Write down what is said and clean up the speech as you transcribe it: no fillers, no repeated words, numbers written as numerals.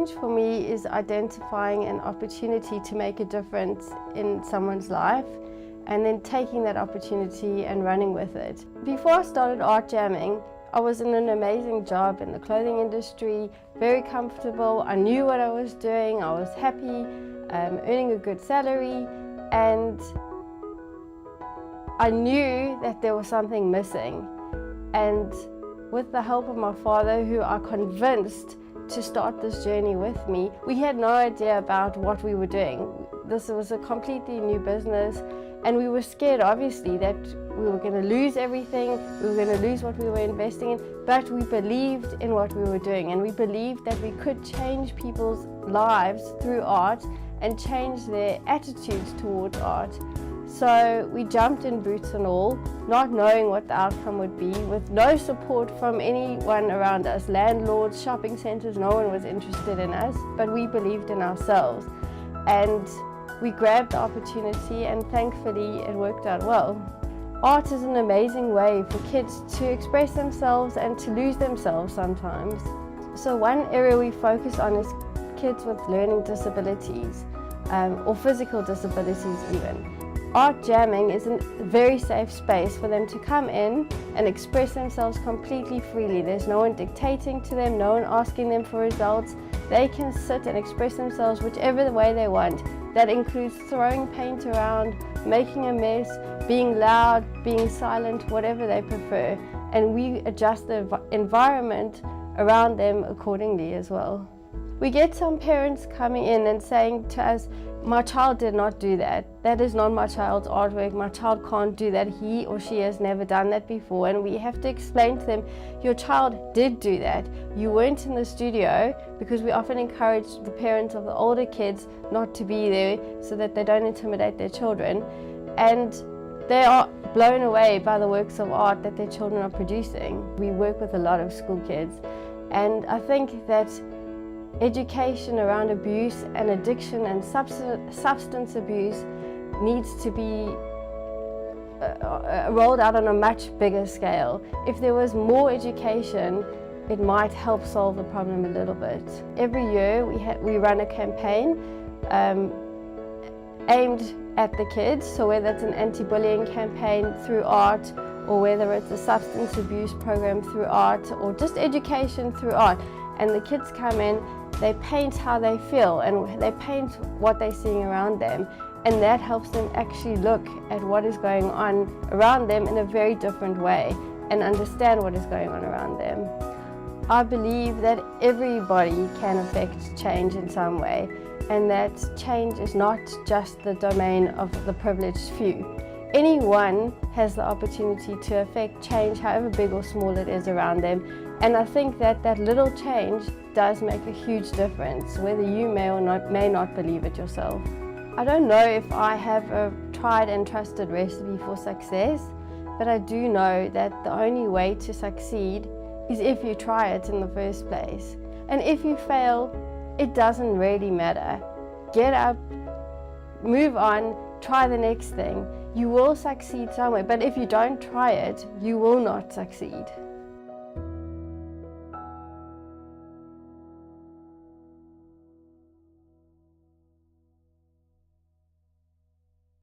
change for me is identifying an opportunity to make a difference in someone's life and then taking that opportunity and running with it. Before I started art jamming, I was in an amazing job in the clothing industry, very comfortable. I knew what I was doing, I was happy, earning a good salary, and I knew that there was something missing. And with the help of my father, who I convinced to start this journey with me, we had no idea about what we were doing. This was a completely new business, and we were scared, obviously, that we were going to lose everything, we were going to lose what we were investing in, but we believed in what we were doing, and we believed that we could change people's lives through art and change their attitudes towards art. So we jumped in, boots and all, not knowing what the outcome would be, with no support from anyone around us, landlords, shopping centres, no one was interested in us, but we believed in ourselves. And we grabbed the opportunity, and thankfully it worked out well. Art is an amazing way for kids to express themselves and to lose themselves sometimes. So one area we focus on is kids with learning disabilities, or physical disabilities even. Art jamming is a very safe space for them to come in and express themselves completely freely. There's no one dictating to them, no one asking them for results. They can sit and express themselves whichever way they want. That includes throwing paint around, making a mess, being loud, being silent, whatever they prefer. And we adjust the environment around them accordingly as well. We get some parents coming in and saying to us, "My child did not do that. That is not my child's artwork. My child can't do that. He or she has never done that before." And we have to explain to them, your child did do that. You weren't in the studio, because we often encourage the parents of the older kids not to be there so that they don't intimidate their children. And they are blown away by the works of art that their children are producing. We work with a lot of school kids, and I think that education around abuse and addiction and substance abuse needs to be rolled out on a much bigger scale. If there was more education, it might help solve the problem a little bit. Every year we run a campaign aimed at the kids, so whether it's an anti-bullying campaign through art, or whether it's a substance abuse program through art, or just education through art. And the kids come in, they paint how they feel, and they paint what they're seeing around them, and that helps them actually look at what is going on around them in a very different way and understand what is going on around them. I believe that everybody can affect change in some way, and that change is not just the domain of the privileged few. Anyone has the opportunity to affect change, however big or small it is around them. And I think that that little change does make a huge difference, whether you may or may not believe it yourself. I don't know if I have a tried and trusted recipe for success, but I do know that the only way to succeed is if you try it in the first place. And if you fail, it doesn't really matter. Get up, move on, try the next thing. You will succeed somewhere, but if you don't try it, you will not succeed.